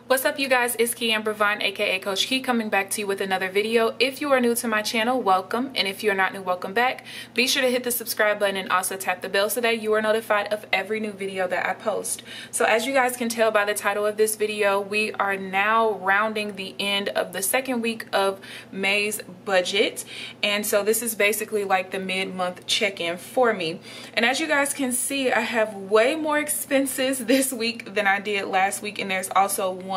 What's up, you guys? It's KeAmber Vaughn, aka Coach Ke, coming back to you with another video. If you are new to my channel, welcome, and if you're not new, welcome back. Be sure to hit the subscribe button and also tap the bell so that you are notified of every new video that I post. So as you guys can tell by the title of this video, we are now rounding the end of the second week of May's budget, and so this is basically like the mid-month check-in for me. And as you guys can see, I have way more expenses this week than I did last week, and there's also one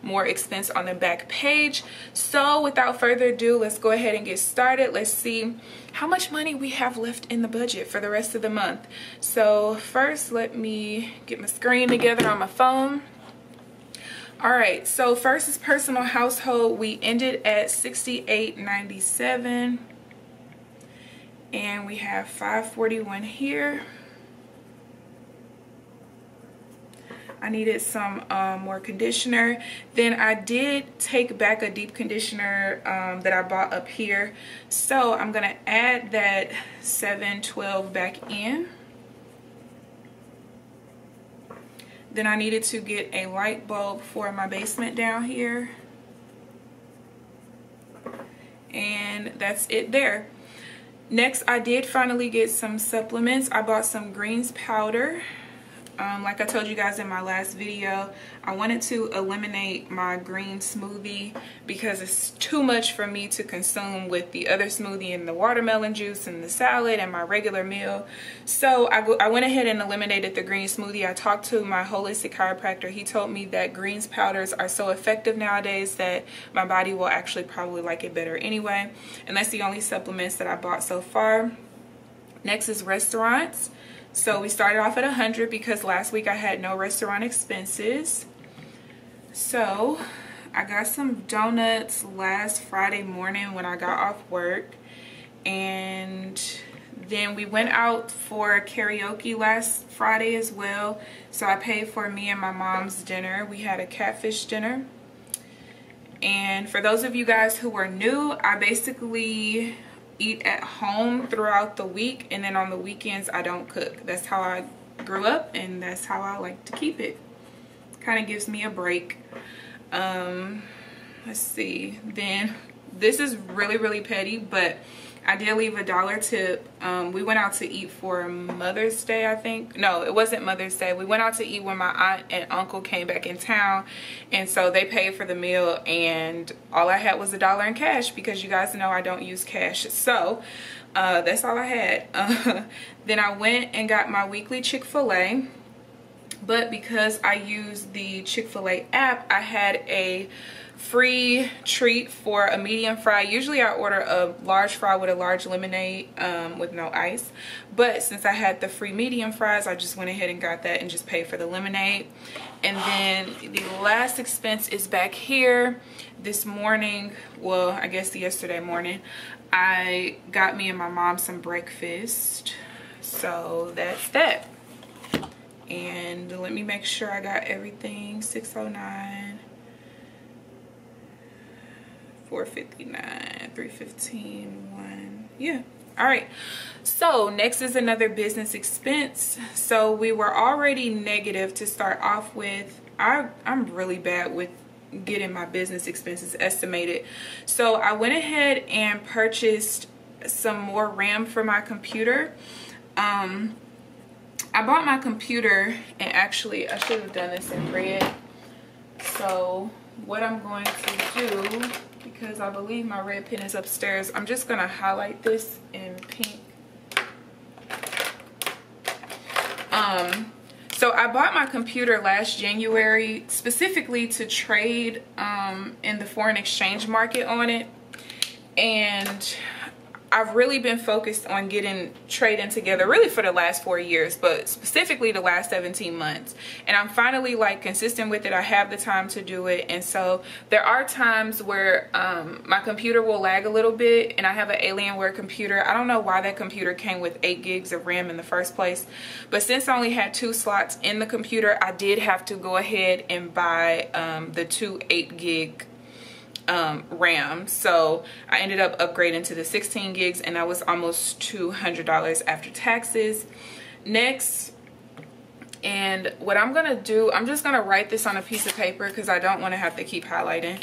more expense on the back page. So without further ado, let's go ahead and get started. Let's see how much money we have left in the budget for the rest of the month. So first, let me get my screen together on my phone. All right, so first is personal household. We ended at $68.97 and we have $541 here. I needed some more conditioner. Then I did take back a deep conditioner that I bought up here. So I'm gonna add that $712 back in. Then I needed to get a light bulb for my basement down here. And that's it there. Next, I did finally get some supplements. I bought some greens powder. Like I told you guys in my last video, I wanted to eliminate my green smoothie because it's too much for me to consume with the other smoothie and the watermelon juice and the salad and my regular meal. So I went ahead and eliminated the green smoothie. I talked to my holistic chiropractor. He told me that greens powders are so effective nowadays that my body will actually probably like it better anyway. And that's the only supplements that I bought so far. Next is restaurants. So we started off at 100 because last week I had no restaurant expenses. So I got some donuts last Friday morning when I got off work. And then we went out for karaoke last Friday as well. So I paid for me and my mom's dinner. We had a catfish dinner. And for those of you guys who are new, I basically eat at home throughout the week, and then on the weekends I don't cook. That's how I grew up, and that's how I like to keep it. Kind of gives me a break. Let's see, then this is really petty, but I did leave $1 tip. We went out to eat for Mother's Day, I think. No, it wasn't Mother's Day. We went out to eat when my aunt and uncle came back in town, and so they paid for the meal, and all I had was $1 in cash because you guys know I don't use cash. So that's all I had. Then I went and got my weekly Chick-fil-A, but because I used the Chick-fil-A app, I had a free treat for a medium fry. Usually I order a large fry with a large lemonade with no ice, but since I had the free medium fries, I just went ahead and got that and just paid for the lemonade. And then the last expense is back here. This morning, well, I guess yesterday morning, I got me and my mom some breakfast. So that's that. And let me make sure I got everything. 609, 459, 315, 1. Yeah. All right. So next is another business expense. So we were already negative to start off with. I'm really bad with getting my business expenses estimated. So I went ahead and purchased some more RAM for my computer. I bought my computer, and actually I should have done this in red. So what I'm going to do, because I believe my red pen is upstairs, I'm just going to highlight this in pink. So I bought my computer last January specifically to trade in the foreign exchange market on it, and I've really been focused on getting trading together really for the last 4 years, but specifically the last 17 months. And I'm finally like consistent with it. I have the time to do it. And so there are times where my computer will lag a little bit, and I have an Alienware computer. I don't know why that computer came with 8 gigs of RAM in the first place, but since I only had 2 slots in the computer, I did have to go ahead and buy the 2 8-gig RAM. So I ended up upgrading to the 16 gigs, and that was almost $200 after taxes. Next And what I'm gonna do, I'm just gonna write this on a piece of paper because I don't want to have to keep highlighting.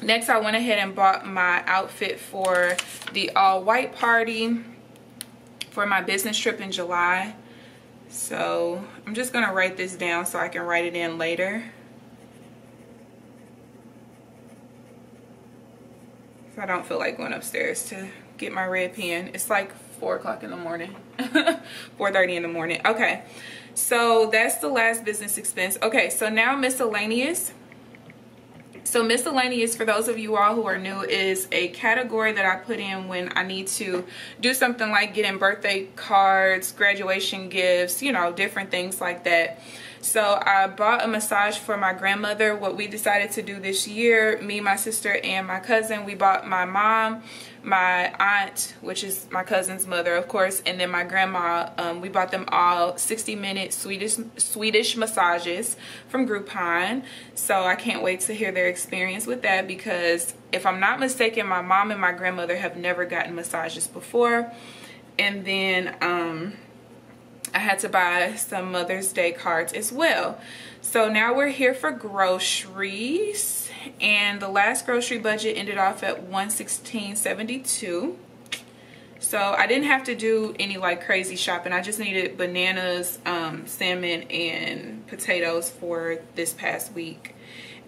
Next, I went ahead and bought my outfit for the all-white party for my business trip in July. So I'm just gonna write this down so I can write it in later. I don't feel like going upstairs to get my red pen. It's like 4 o'clock in the morning. 4:30 in the morning. Okay, so that's the last business expense. Okay, so now miscellaneous. So miscellaneous, for those of you all who are new, is a category that I put in when I need to do something like getting birthday cards, graduation gifts, you know, different things like that. So I bought a massage for my grandmother. What we decided to do this year, me, my sister, and my cousin, we bought my mom, my aunt, which is my cousin's mother, of course, and then my grandma. We bought them all 60-minute Swedish massages from Groupon. So I can't wait to hear their experience with that, because if I'm not mistaken, my mom and my grandmother have never gotten massages before. And then I had to buy some Mother's Day cards as well. So now we're here for groceries, and the last grocery budget ended off at $116.72. So I didn't have to do any like crazy shopping. I just needed bananas, salmon, and potatoes for this past week.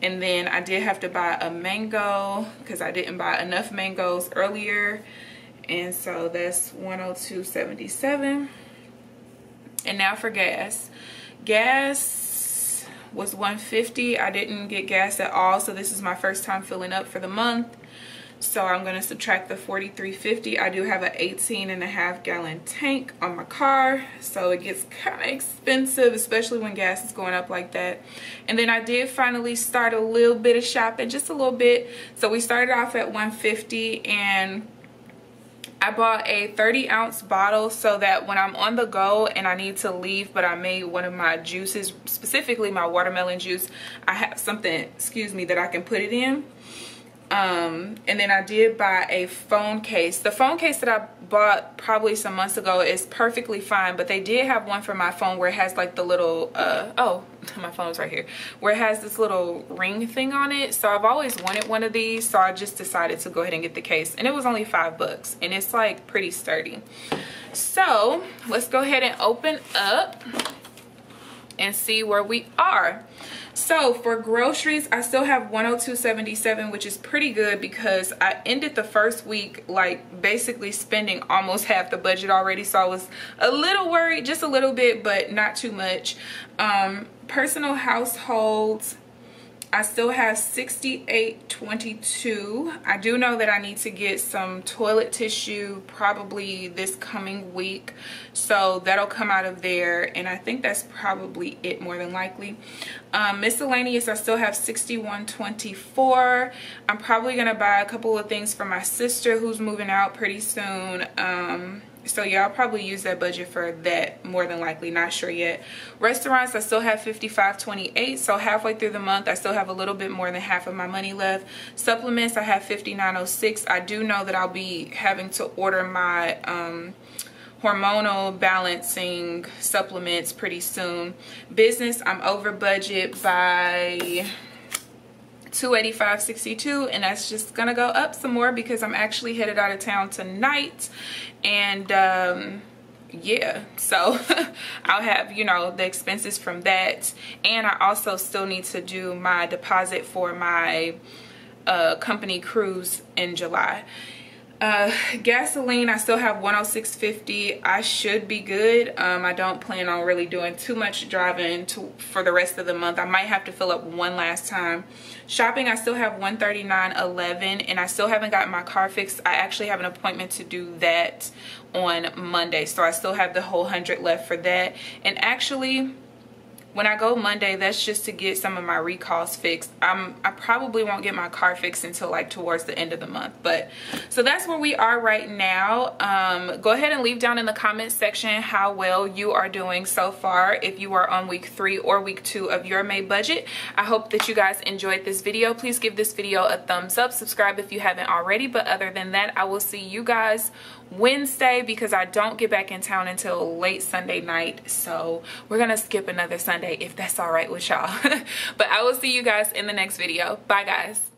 And then I did have to buy a mango because I didn't buy enough mangoes earlier, and so that's $102.77. And now for gas. Gas was $150. I didn't get gas at all, so this is my first time filling up for the month. So I'm going to subtract the $43.50. I do have an 18.5 gallon tank on my car, so it gets kind of expensive, especially when gas is going up like that. And then I did finally start a little bit of shopping, just a little bit. So we started off at $150, and I bought a 30-ounce bottle so that when I'm on the go and I need to leave, but I made one of my juices, specifically my watermelon juice, I have something, excuse me, that I can put it in. And then I did buy a phone case. The phone case that I bought probably some months ago is perfectly fine, but they did have one for my phone where it has like the little, oh, my phone's right here, where it has this little ring thing on it. So I've always wanted one of these, so I just decided to go ahead and get the case, and it was only $5, and it's like pretty sturdy. So let's go ahead and open up and see where we are. So for groceries, I still have $102.77, which is pretty good because I ended the first week like basically spending almost half the budget already. So I was a little worried, just a little bit, but not too much. Personal households, I still have $68.22. I do know that I need to get some toilet tissue probably this coming week, so that'll come out of there, and I think that's probably it more than likely. Miscellaneous, I still have $61.24. I'm probably gonna buy a couple of things for my sister who's moving out pretty soon. So yeah, I'll probably use that budget for that more than likely, not sure yet. Restaurants, I still have $55.28, so halfway through the month I still have a little bit more than half of my money left. Supplements, I have $59.06. I do know that I'll be having to order my hormonal balancing supplements pretty soon. Business, I'm over budget by $285.62, and that's just gonna go up some more because I'm actually headed out of town tonight. And yeah, so I'll have, you know, the expenses from that, and I also still need to do my deposit for my company cruise in July. Gasoline, I still have $106.50. I should be good. I don't plan on really doing too much driving for the rest of the month. I might have to fill up one last time. Shopping, I still have $139.11, and I still haven't gotten my car fixed. I actually have an appointment to do that on Monday, so I still have the whole $100 left for that. And actually, when I go Monday, that's just to get some of my recalls fixed. I probably won't get my car fixed until like towards the end of the month. But so that's where we are right now. Go ahead and leave down in the comments section how well you are doing so far, if you are on week 3 or week 2 of your May budget. I hope that you guys enjoyed this video. Please give this video a thumbs up, subscribe if you haven't already. But other than that, I will see you guys Wednesday, because I don't get back in town until late Sunday night, so we're gonna skip another Sunday if that's all right with y'all. But I will see you guys in the next video. Bye guys.